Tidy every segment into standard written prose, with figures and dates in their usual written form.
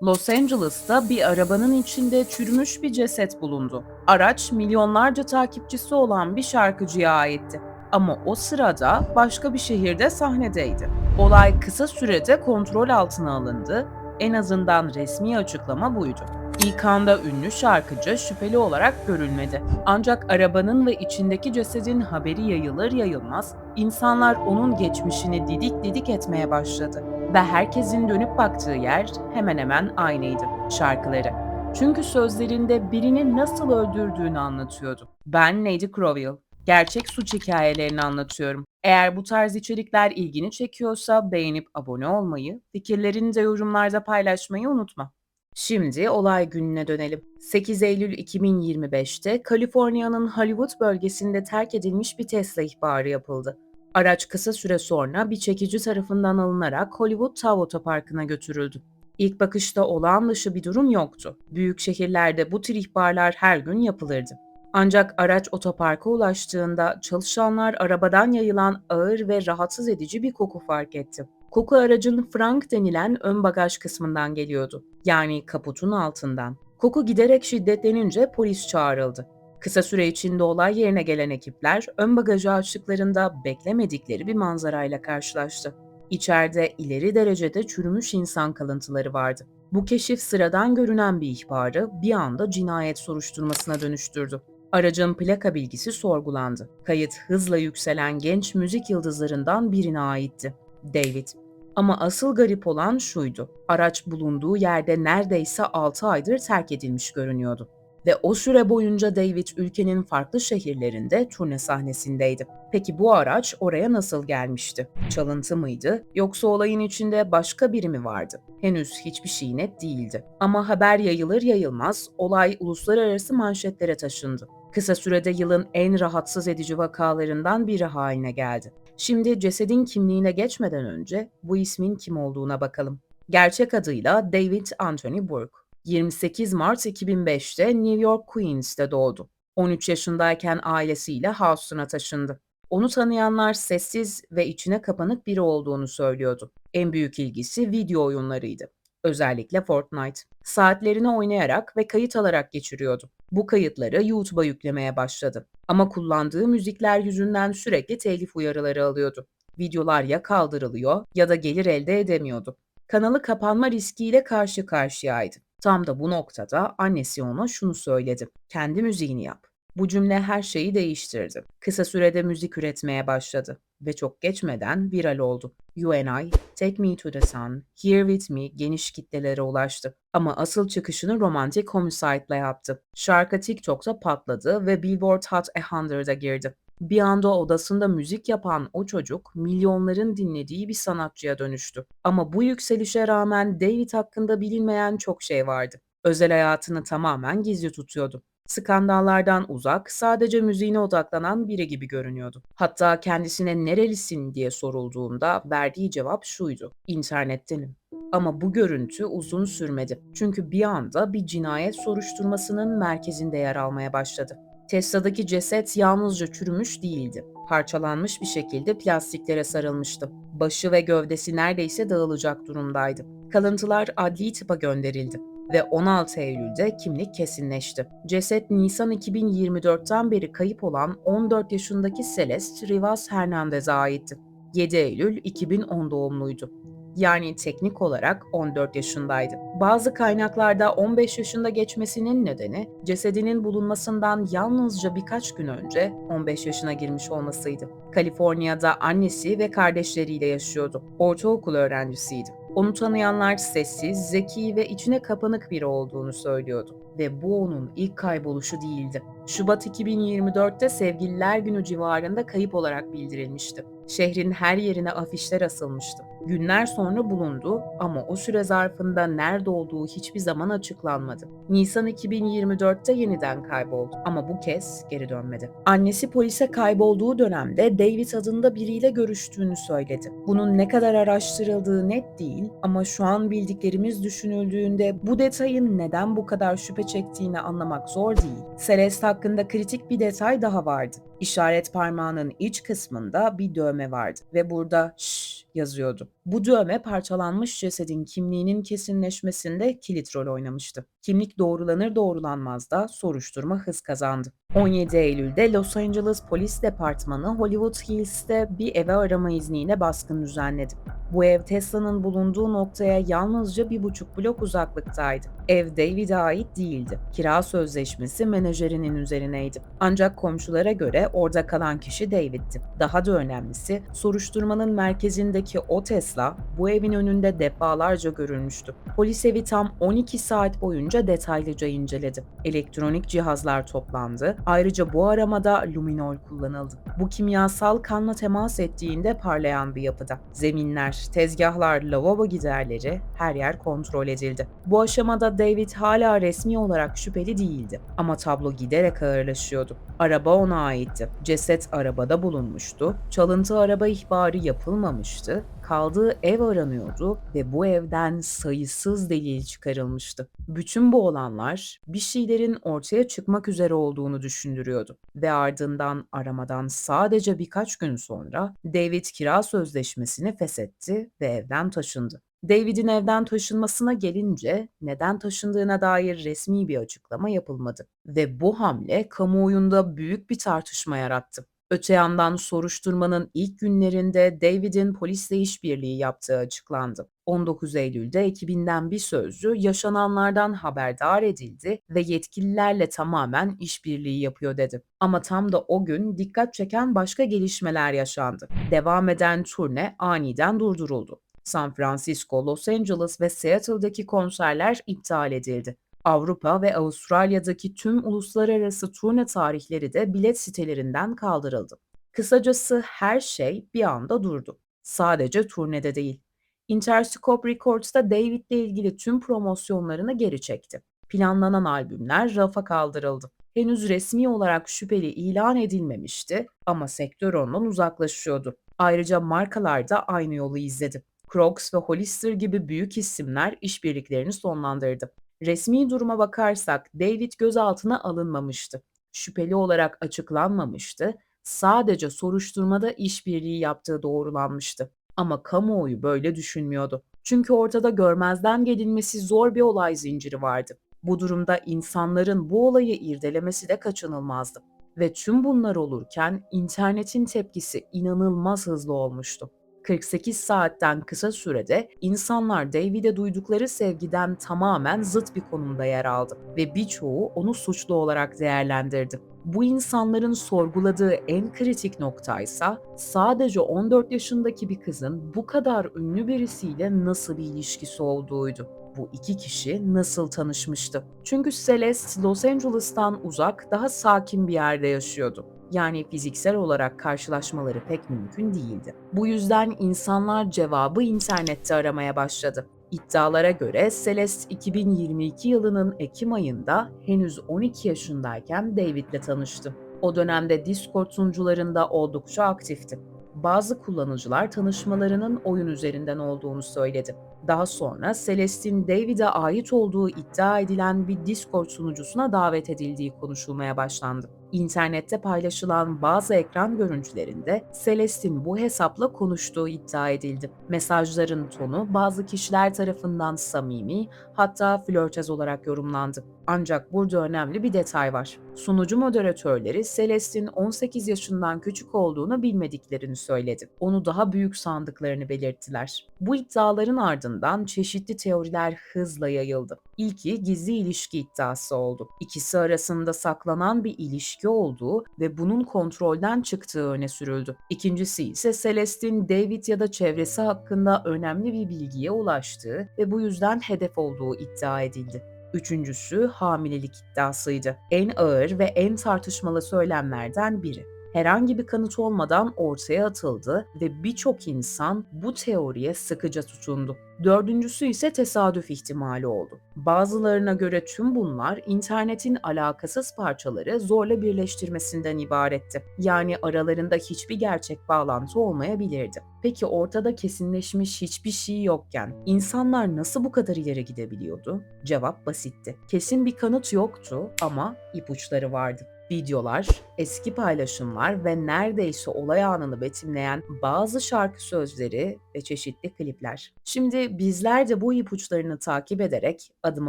Los Angeles'ta bir arabanın içinde çürümüş bir ceset bulundu. Araç milyonlarca takipçisi olan bir şarkıcıya aitti. Ama o sırada başka bir şehirde sahnedeydi. Olay kısa sürede kontrol altına alındı. En azından resmi açıklama buydu. İlk anda ünlü şarkıcı şüpheli olarak görülmedi. Ancak arabanın ve içindeki cesedin haberi yayılır yayılmaz insanlar onun geçmişini didik didik etmeye başladı ve herkesin dönüp baktığı yer hemen hemen aynıydı, şarkıları. Çünkü sözlerinde birini nasıl öldürdüğünü anlatıyordu. Ben Lady Crowell. Gerçek suç hikayelerini anlatıyorum. Eğer bu tarz içerikler ilgini çekiyorsa beğenip abone olmayı, fikirlerini de yorumlarda paylaşmayı unutma. Şimdi olay gününe dönelim. 8 Eylül 2025'te Kaliforniya'nın Hollywood bölgesinde terk edilmiş bir Tesla ihbarı yapıldı. Araç kısa süre sonra bir çekici tarafından alınarak Hollywood Tav Otoparkı'na götürüldü. İlk bakışta olağan dışı bir durum yoktu. Büyük şehirlerde bu tür ihbarlar her gün yapılırdı. Ancak araç otoparka ulaştığında çalışanlar arabadan yayılan ağır ve rahatsız edici bir koku fark etti. Koku aracın Frank denilen ön bagaj kısmından geliyordu. Yani kaputun altından. Koku giderek şiddetlenince polis çağrıldı. Kısa süre içinde olay yerine gelen ekipler ön bagajı açtıklarında beklemedikleri bir manzarayla karşılaştı. İçeride ileri derecede çürümüş insan kalıntıları vardı. Bu keşif sıradan görünen bir ihbarı bir anda cinayet soruşturmasına dönüştürdü. Aracın plaka bilgisi sorgulandı. Kayıt hızla yükselen genç müzik yıldızlarından birine aitti. David. Ama asıl garip olan şuydu. Araç bulunduğu yerde neredeyse 6 aydır terk edilmiş görünüyordu. Ve o süre boyunca David ülkenin farklı şehirlerinde turne sahnesindeydi. Peki bu araç oraya nasıl gelmişti? Çalıntı mıydı yoksa olayın içinde başka biri mi vardı? Henüz hiçbir şey net değildi. Ama haber yayılır yayılmaz olay uluslararası manşetlere taşındı. Kısa sürede yılın en rahatsız edici vakalarından biri haline geldi. Şimdi cesedin kimliğine geçmeden önce bu ismin kim olduğuna bakalım. Gerçek adıyla David Anthony Burke. 28 Mart 2005'te New York Queens'te doğdu. 13 yaşındayken ailesiyle Houston'a taşındı. Onu tanıyanlar sessiz ve içine kapanık biri olduğunu söylüyordu. En büyük ilgisi video oyunlarıydı. Özellikle Fortnite. Saatlerini oynayarak ve kayıt alarak geçiriyordu. Bu kayıtları YouTube'a yüklemeye başladı. Ama kullandığı müzikler yüzünden sürekli telif uyarıları alıyordu. Videolar ya kaldırılıyor ya da gelir elde edemiyordu. Kanalı kapanma riskiyle karşı karşıyaydı. Tam da bu noktada annesi ona şunu söyledi: "Kendi müziğini yap." Bu cümle her şeyi değiştirdi. Kısa sürede müzik üretmeye başladı ve çok geçmeden viral oldu. You and I, Take Me to the Sun, Here With Me geniş kitlelere ulaştı. Ama asıl çıkışını Romantic Homicide'la yaptı. Şarkı TikTok'ta patladı ve Billboard Hot 100'a girdi. Bir anda odasında müzik yapan o çocuk milyonların dinlediği bir sanatçıya dönüştü. Ama bu yükselişe rağmen David hakkında bilinmeyen çok şey vardı. Özel hayatını tamamen gizli tutuyordu. Skandallardan uzak, sadece müziğine odaklanan biri gibi görünüyordu. Hatta kendisine "Nerelisin?" diye sorulduğunda verdiği cevap şuydu: "İnternettenim." Ama bu görüntü uzun sürmedi. Çünkü bir anda bir cinayet soruşturmasının merkezinde yer almaya başladı. Tesla'daki ceset yalnızca çürümüş değildi. Parçalanmış bir şekilde plastiklere sarılmıştı. Başı ve gövdesi neredeyse dağılacak durumdaydı. Kalıntılar adli tıpa gönderildi ve 16 Eylül'de kimlik kesinleşti. Ceset Nisan 2024'ten beri kayıp olan 14 yaşındaki Celeste Rivas Hernandez'e aitti. 7 Eylül 2010 doğumluydu. Yani teknik olarak 14 yaşındaydı. Bazı kaynaklarda 15 yaşında geçmesinin nedeni cesedinin bulunmasından yalnızca birkaç gün önce 15 yaşına girmiş olmasıydı. Kaliforniya'da annesi ve kardeşleriyle yaşıyordu. Ortaokul öğrencisiydi. Onu tanıyanlar sessiz, zeki ve içine kapanık biri olduğunu söylüyordu. Ve bu onun ilk kayboluşu değildi. Şubat 2024'te Sevgililer Günü civarında kayıp olarak bildirilmişti. Şehrin her yerine afişler asılmıştı. Günler sonra bulundu ama o süre zarfında nerede olduğu hiçbir zaman açıklanmadı. Nisan 2024'te yeniden kayboldu ama bu kez geri dönmedi. Annesi polise kaybolduğu dönemde David adında biriyle görüştüğünü söyledi. Bunun ne kadar araştırıldığı net değil ama şu an bildiklerimiz düşünüldüğünde bu detayın neden bu kadar şüphe çektiğini anlamak zor değil. Celeste hakkında kritik bir detay daha vardı. İşaret parmağının iç kısmında bir dövme vardı ve burada "şşş" yazıyordu. Bu dövme parçalanmış cesedin kimliğinin kesinleşmesinde kilit rol oynamıştı. Kimlik doğrulanır doğrulanmaz da soruşturma hız kazandı. 17 Eylül'de Los Angeles Polis Departmanı Hollywood Hills'te bir eve arama izniyle baskın düzenledi. Bu ev Tesla'nın bulunduğu noktaya yalnızca 1,5 blok uzaklıktaydı. Ev David'e ait değildi. Kira sözleşmesi menajerinin üzerineydi. Ancak komşulara göre orada kalan kişi David'ti. Daha da önemlisi, soruşturmanın merkezindeki o Tesla bu evin önünde defalarca görülmüştü. Polis evi tam 12 saat boyunca detaylıca inceledi. Elektronik cihazlar toplandı. Ayrıca bu aramada luminol kullanıldı. Bu kimyasal kanla temas ettiğinde parlayan bir yapıda. Zeminler, tezgahlar, lavabo giderleri, her yer kontrol edildi. Bu aşamada David hala resmi olarak şüpheli değildi. Ama tablo giderek ağırlaşıyordu. Araba ona aitti. Ceset arabada bulunmuştu. Çalıntı araba ihbarı yapılmamıştı. Kaldığı ev aranıyordu ve bu evden sayısız delil çıkarılmıştı. Bütün bu olanlar bir şeylerin ortaya çıkmak üzere olduğunu düşündürüyordu. Ve ardından aramadan sadece birkaç gün sonra David kira sözleşmesini feshetti ve evden taşındı. David'in evden taşınmasına gelince neden taşındığına dair resmi bir açıklama yapılmadı ve bu hamle kamuoyunda büyük bir tartışma yarattı. Öte yandan soruşturmanın ilk günlerinde David'in polisle işbirliği yaptığı açıklandı. 19 Eylül'de ekibinden bir sözcü yaşananlardan haberdar edildi ve yetkililerle tamamen işbirliği yapıyor dedi. Ama tam da o gün dikkat çeken başka gelişmeler yaşandı. Devam eden turne aniden durduruldu. San Francisco, Los Angeles ve Seattle'daki konserler iptal edildi. Avrupa ve Avustralya'daki tüm uluslararası turne tarihleri de bilet sitelerinden kaldırıldı. Kısacası her şey bir anda durdu. Sadece turnede değil. Interscope Records da David'le ilgili tüm promosyonlarını geri çekti. Planlanan albümler rafa kaldırıldı. Henüz resmi olarak şüpheli ilan edilmemişti ama sektör ondan uzaklaşıyordu. Ayrıca markalar da aynı yolu izledi. Crocs ve Hollister gibi büyük isimler işbirliklerini sonlandırdı. Resmi duruma bakarsak David gözaltına alınmamıştı. Şüpheli olarak açıklanmamıştı. Sadece soruşturmada işbirliği yaptığı doğrulanmıştı. Ama kamuoyu böyle düşünmüyordu. Çünkü ortada görmezden gelinmesi zor bir olay zinciri vardı. Bu durumda insanların bu olayı irdelemesi de kaçınılmazdı. Ve tüm bunlar olurken internetin tepkisi inanılmaz hızlı olmuştu. 48 saatten kısa sürede insanlar David'e duydukları sevgiden tamamen zıt bir konumda yer aldı ve birçoğu onu suçlu olarak değerlendirdi. Bu insanların sorguladığı en kritik noktaysa sadece 14 yaşındaki bir kızın bu kadar ünlü birisiyle nasıl bir ilişkisi olduğuydu. Bu iki kişi nasıl tanışmıştı? Çünkü Celeste Los Angeles'tan uzak, daha sakin bir yerde yaşıyordu. Yani fiziksel olarak karşılaşmaları pek mümkün değildi. Bu yüzden insanlar cevabı internette aramaya başladı. İddialara göre Celeste 2022 yılının Ekim ayında henüz 12 yaşındayken David'le tanıştı. O dönemde Discord sunucularında oldukça aktifti. Bazı kullanıcılar tanışmalarının oyun üzerinden olduğunu söyledi. Daha sonra Celeste'in David'e ait olduğu iddia edilen bir Discord sunucusuna davet edildiği konuşulmaya başlandı. İnternette paylaşılan bazı ekran görüntülerinde Celeste'in bu hesapla konuştuğu iddia edildi. Mesajların tonu bazı kişiler tarafından samimi, hatta flörtöz olarak yorumlandı. Ancak burada önemli bir detay var. Sunucu moderatörleri Celeste'in 18 yaşından küçük olduğunu bilmediklerini söyledi. Onu daha büyük sandıklarını belirttiler. Bu iddiaların ardından çeşitli teoriler hızla yayıldı. İlki gizli ilişki iddiası oldu. İkisi arasında saklanan bir ilişki olduğu ve bunun kontrolden çıktığı öne sürüldü. İkincisi ise Celeste'in David ya da çevresi hakkında önemli bir bilgiye ulaştığı ve bu yüzden hedef olduğu iddia edildi. Üçüncüsü hamilelik iddiasıydı. En ağır ve en tartışmalı söylemlerden biri. Herhangi bir kanıt olmadan ortaya atıldı ve birçok insan bu teoriye sıkıca tutundu. Dördüncüsü ise tesadüf ihtimali oldu. Bazılarına göre tüm bunlar internetin alakasız parçaları zorla birleştirmesinden ibaretti. Yani aralarında hiçbir gerçek bağlantı olmayabilirdi. Peki ortada kesinleşmiş hiçbir şey yokken insanlar nasıl bu kadar ileri gidebiliyordu? Cevap basitti. Kesin bir kanıt yoktu ama ipuçları vardı. Videolar, eski paylaşımlar ve neredeyse olay anını betimleyen bazı şarkı sözleri ve çeşitli klipler. Şimdi bizler de bu ipuçlarını takip ederek adım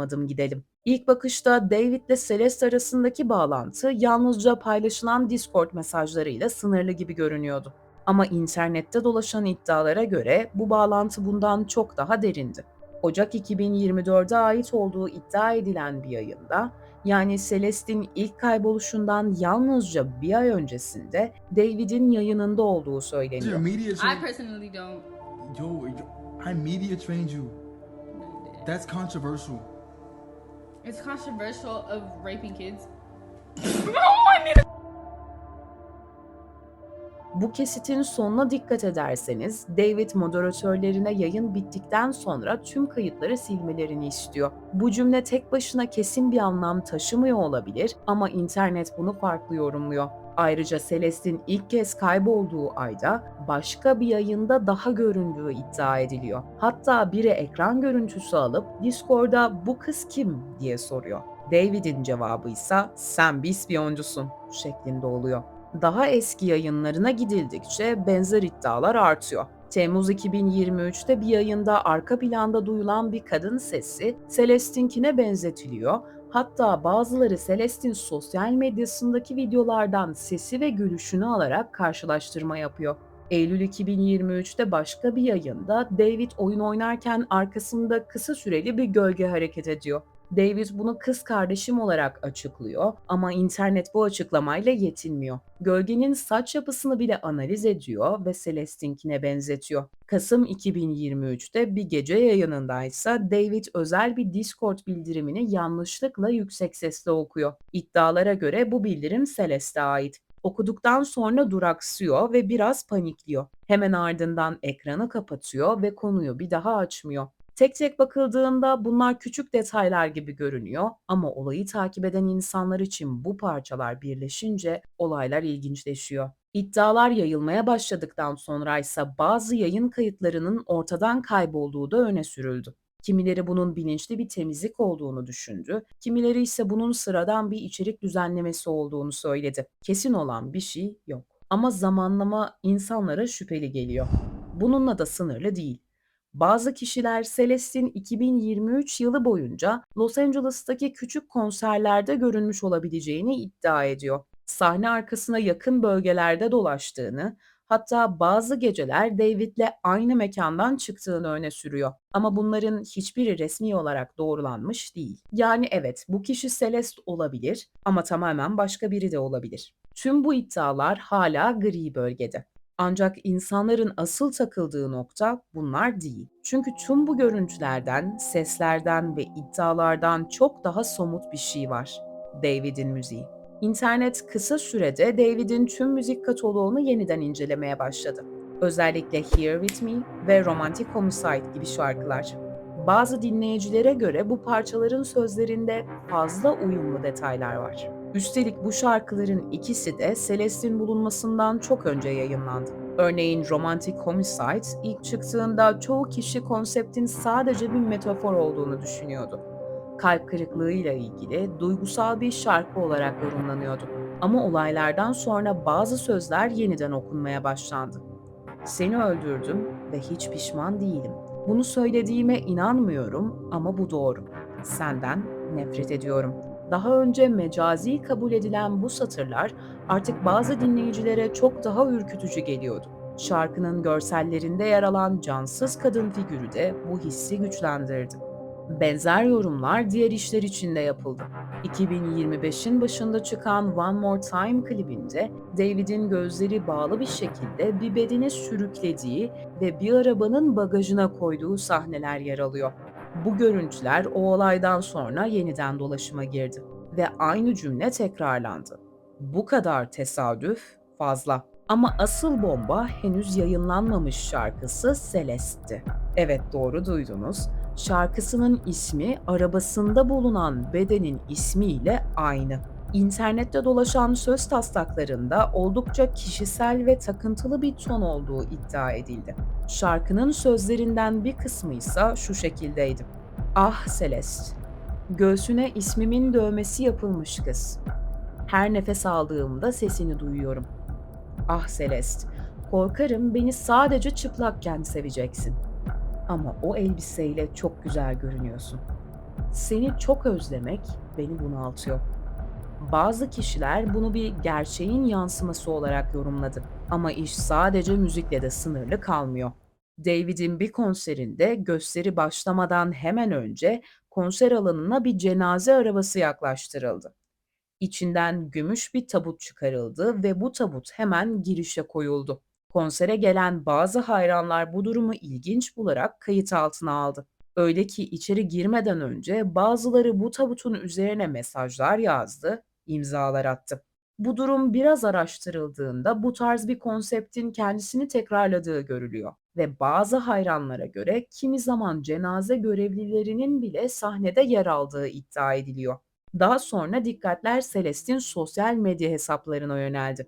adım gidelim. İlk bakışta David ile Celeste arasındaki bağlantı yalnızca paylaşılan Discord mesajlarıyla sınırlı gibi görünüyordu. Ama internette dolaşan iddialara göre bu bağlantı bundan çok daha derindi. Ocak 2024'e ait olduğu iddia edilen bir yayında, yani Celeste'in ilk kayboluşundan yalnızca bir ay öncesinde David'in yayınında olduğu Is your söyleniyor. media I trained? personally don't. I media trained you. No, you didn't. That's controversial. It's controversial of raping kids. Bu kesitin sonuna dikkat ederseniz, David moderatörlerine yayın bittikten sonra tüm kayıtları silmelerini istiyor. Bu cümle tek başına kesin bir anlam taşımıyor olabilir ama internet bunu farklı yorumluyor. Ayrıca Celeste'in ilk kez kaybolduğu ayda başka bir yayında daha göründüğü iddia ediliyor. Hatta biri ekran görüntüsü alıp Discord'da "bu kız kim?" diye soruyor. David'in cevabı ise "sen bir ispiyoncusun" şeklinde oluyor. Daha eski yayınlarına gidildikçe benzer iddialar artıyor. Temmuz 2023'te bir yayında arka planda duyulan bir kadın sesi Celeste'inkine benzetiliyor. Hatta bazıları Celeste'in sosyal medyasındaki videolardan sesi ve gülüşünü alarak karşılaştırma yapıyor. Eylül 2023'te başka bir yayında David oyun oynarken arkasında kısa süreli bir gölge hareket ediyor. David bunu "kız kardeşim" olarak açıklıyor ama internet bu açıklamayla yetinmiyor. Gölgenin saç yapısını bile analiz ediyor ve Celeste'inkine benzetiyor. Kasım 2023'te bir gece yayınındaysa David özel bir Discord bildirimini yanlışlıkla yüksek sesle okuyor. İddialara göre bu bildirim Celeste'e ait. Okuduktan sonra duraksıyor ve biraz panikliyor. Hemen ardından ekranı kapatıyor ve konuyu bir daha açmıyor. Tek tek bakıldığında bunlar küçük detaylar gibi görünüyor ama olayı takip eden insanlar için bu parçalar birleşince olaylar ilginçleşiyor. İddialar yayılmaya başladıktan sonra ise bazı yayın kayıtlarının ortadan kaybolduğu da öne sürüldü. Kimileri bunun bilinçli bir temizlik olduğunu düşündü, kimileri ise bunun sıradan bir içerik düzenlemesi olduğunu söyledi. Kesin olan bir şey yok. Ama zamanlama insanlara şüpheli geliyor. Bununla da sınırlı değil. Bazı kişiler Celeste'in 2023 yılı boyunca Los Angeles'taki küçük konserlerde görünmüş olabileceğini iddia ediyor. Sahne arkasına yakın bölgelerde dolaştığını, hatta bazı geceler David'le aynı mekandan çıktığını öne sürüyor. Ama bunların hiçbiri resmi olarak doğrulanmış değil. Yani evet, bu kişi Celeste olabilir ama tamamen başka biri de olabilir. Tüm bu iddialar hala gri bölgede. Ancak insanların asıl takıldığı nokta bunlar değil. Çünkü tüm bu görüntülerden, seslerden ve iddialardan çok daha somut bir şey var. David'in müziği. İnternet kısa sürede David'in tüm müzik kataloğunu yeniden incelemeye başladı. Özellikle Here With Me ve Romantic Homicide gibi şarkılar. Bazı dinleyicilere göre bu parçaların sözlerinde fazla uyumlu detaylar var. Üstelik bu şarkıların ikisi de Celeste'in bulunmasından çok önce yayınlandı. Örneğin Romantic Homicide ilk çıktığında çoğu kişi konseptin sadece bir metafor olduğunu düşünüyordu. Kalp kırıklığıyla ilgili duygusal bir şarkı olarak yorumlanıyordu. Ama olaylardan sonra bazı sözler yeniden okunmaya başlandı. "Seni öldürdüm ve hiç pişman değilim. Bunu söylediğime inanmıyorum ama bu doğru. Senden nefret ediyorum." Daha önce mecazi kabul edilen bu satırlar artık bazı dinleyicilere çok daha ürkütücü geliyordu. Şarkının görsellerinde yer alan cansız kadın figürü de bu hissi güçlendirdi. Benzer yorumlar diğer işler için de yapıldı. 2025'in başında çıkan One More Time klibinde David'in gözleri bağlı bir şekilde bir bedeni sürüklediği ve bir arabanın bagajına koyduğu sahneler yer alıyor. Bu görüntüler o olaydan sonra yeniden dolaşıma girdi ve aynı cümle tekrarlandı. "Bu kadar tesadüf fazla." Ama asıl bomba henüz yayınlanmamış şarkısı Celeste'ti. Evet, doğru duydunuz. Şarkısının ismi arabasında bulunan bedenin ismiyle aynı. İnternette dolaşan söz taslaklarında oldukça kişisel ve takıntılı bir ton olduğu iddia edildi. Şarkının sözlerinden bir kısmı ise şu şekildeydi: "Ah Celeste, göğsüne ismimin dövmesi yapılmış kız. Her nefes aldığımda sesini duyuyorum. Ah Celeste, korkarım beni sadece çıplakken seveceksin. Ama o elbiseyle çok güzel görünüyorsun. Seni çok özlemek beni bunaltıyor. Bazı kişiler bunu bir gerçeğin yansıması olarak yorumladı. Ama iş sadece müzikle de sınırlı kalmıyor. David'in bir konserinde gösteri başlamadan hemen önce konser alanına bir cenaze arabası yaklaştırıldı. İçinden gümüş bir tabut çıkarıldı ve bu tabut hemen girişe koyuldu. Konsere gelen bazı hayranlar bu durumu ilginç bularak kayıt altına aldı. Öyle ki içeri girmeden önce bazıları bu tabutun üzerine mesajlar yazdı, imzalar attı. Bu durum biraz araştırıldığında bu tarz bir konseptin kendisini tekrarladığı görülüyor ve bazı hayranlara göre kimi zaman cenaze görevlilerinin bile sahnede yer aldığı iddia ediliyor. Daha sonra dikkatler Celeste'in sosyal medya hesaplarına yöneldi.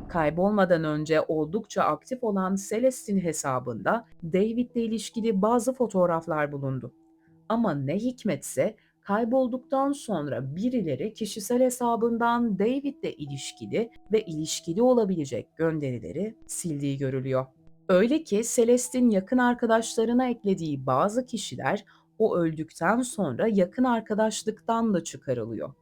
Kaybolmadan önce oldukça aktif olan Celeste'in hesabında David'le ilişkili bazı fotoğraflar bulundu. Ama ne hikmetse kaybolduktan sonra birileri kişisel hesabından David'le ilişkili ve ilişkili olabilecek gönderileri sildiği görülüyor. Öyle ki Celeste'in yakın arkadaşlarına eklediği bazı kişiler o öldükten sonra yakın arkadaşlıktan da çıkarılıyor.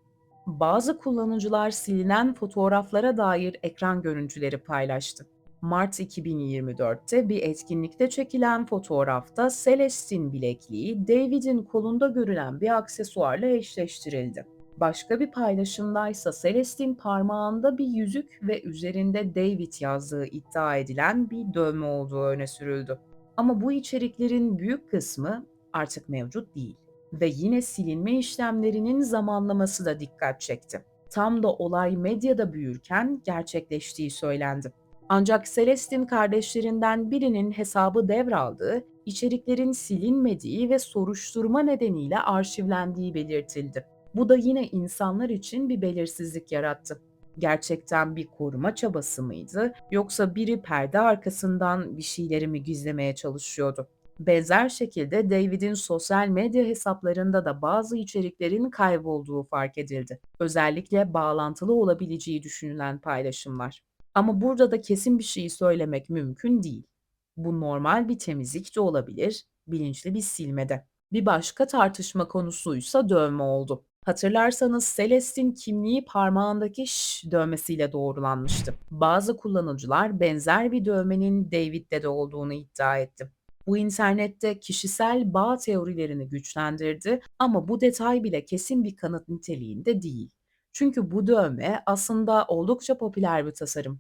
Bazı kullanıcılar silinen fotoğraflara dair ekran görüntüleri paylaştı. Mart 2024'te bir etkinlikte çekilen fotoğrafta Celeste'in bilekliği David'in kolunda görülen bir aksesuarla eşleştirildi. Başka bir paylaşımdaysa Celeste'in parmağında bir yüzük ve üzerinde David yazdığı iddia edilen bir dövme olduğu öne sürüldü. Ama bu içeriklerin büyük kısmı artık mevcut değil ve yine silinme işlemlerinin zamanlaması da dikkat çekti. Tam da olay medyada büyürken gerçekleştiği söylendi. Ancak Celeste'in kardeşlerinden birinin hesabı devraldığı, içeriklerin silinmediği ve soruşturma nedeniyle arşivlendiği belirtildi. Bu da yine insanlar için bir belirsizlik yarattı. Gerçekten bir koruma çabası mıydı, yoksa biri perde arkasından bir şeyleri mi gizlemeye çalışıyordu? Benzer şekilde David'in sosyal medya hesaplarında da bazı içeriklerin kaybolduğu fark edildi. Özellikle bağlantılı olabileceği düşünülen paylaşımlar. Ama burada da kesin bir şeyi söylemek mümkün değil. Bu normal bir temizlik de olabilir, bilinçli bir silme de. Bir başka tartışma konusuysa dövme oldu. Hatırlarsanız Celeste'in kimliği parmağındaki "Ş" dövmesiyle doğrulanmıştı. Bazı kullanıcılar benzer bir dövmenin David'de de olduğunu iddia etti. Bu internette kişisel bağ teorilerini güçlendirdi ama bu detay bile kesin bir kanıt niteliğinde değil. Çünkü bu dövme aslında oldukça popüler bir tasarım.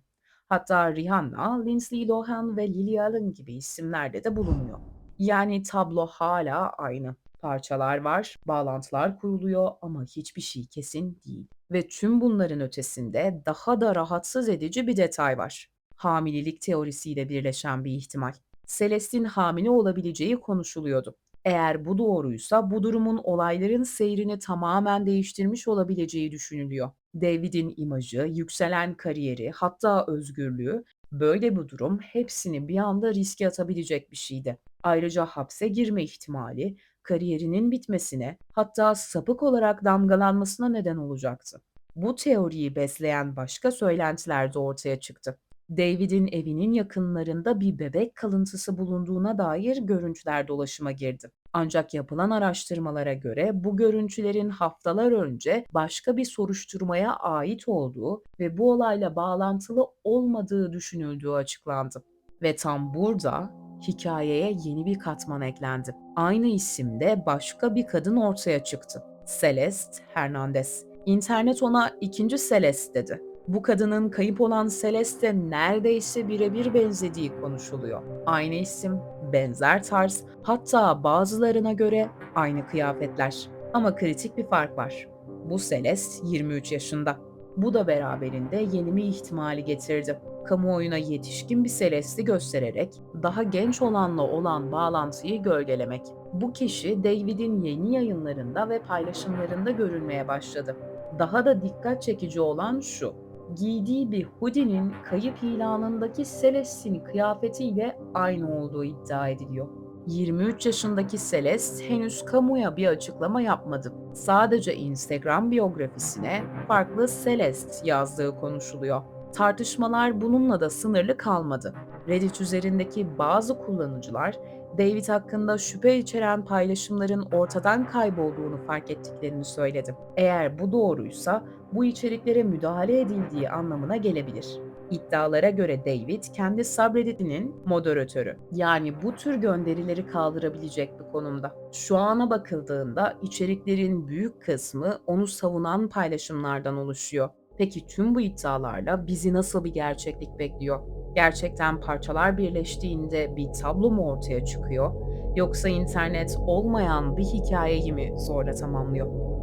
Hatta Rihanna, Lindsay Lohan ve Lily Allen gibi isimlerde de bulunuyor. Yani tablo hala aynı. Parçalar var, bağlantılar kuruluyor ama hiçbir şey kesin değil. Ve tüm bunların ötesinde daha da rahatsız edici bir detay var. Hamilelik teorisiyle birleşen bir ihtimal. Celeste'in hamile olabileceği konuşuluyordu. Eğer bu doğruysa bu durumun olayların seyrini tamamen değiştirmiş olabileceği düşünülüyor. David'in imajı, yükselen kariyeri, hatta özgürlüğü, böyle bir durum hepsini bir anda riske atabilecek bir şeydi. Ayrıca hapse girme ihtimali, kariyerinin bitmesine, hatta sapık olarak damgalanmasına neden olacaktı. Bu teoriyi besleyen başka söylentiler de ortaya çıktı. David'in evinin yakınlarında bir bebek kalıntısı bulunduğuna dair görüntüler dolaşıma girdi. Ancak yapılan araştırmalara göre bu görüntülerin haftalar önce başka bir soruşturmaya ait olduğu ve bu olayla bağlantılı olmadığı düşünüldüğü açıklandı. Ve tam burada hikayeye yeni bir katman eklendi. Aynı isimde başka bir kadın ortaya çıktı. Celeste Hernandez. İnternet ona ikinci Celeste dedi. Bu kadının kayıp olan Celeste neredeyse birebir benzediği konuşuluyor. Aynı isim, benzer tarz, hatta bazılarına göre aynı kıyafetler. Ama kritik bir fark var. Bu Celeste 23 yaşında. Bu da beraberinde yeni bir ihtimali getirdi. Kamuoyuna yetişkin bir Celeste'i göstererek daha genç olanla olan bağlantıyı gölgelemek. Bu kişi David'in yeni yayınlarında ve paylaşımlarında görülmeye başladı. Daha da dikkat çekici olan şu: giydiği bir hoodie'nin kayıp ilanındaki Celeste'in kıyafetiyle aynı olduğu iddia ediliyor. 23 yaşındaki Celeste henüz kamuya bir açıklama yapmadı. Sadece Instagram biyografisine farklı Celeste yazdığı konuşuluyor. Tartışmalar bununla da sınırlı kalmadı. Reddit üzerindeki bazı kullanıcılar David hakkında şüphe içeren paylaşımların ortadan kaybolduğunu fark ettiklerini söyledi. Eğer bu doğruysa bu içeriklere müdahale edildiği anlamına gelebilir. İddialara göre David kendi subreddit'inin moderatörü. Yani bu tür gönderileri kaldırabilecek bir konumda. Şu ana bakıldığında içeriklerin büyük kısmı onu savunan paylaşımlardan oluşuyor. Peki tüm bu iddialarla bizi nasıl bir gerçeklik bekliyor? Gerçekten parçalar birleştiğinde bir tablo mu ortaya çıkıyor? Yoksa internet olmayan bir hikayeyi mi zorla tamamlıyor?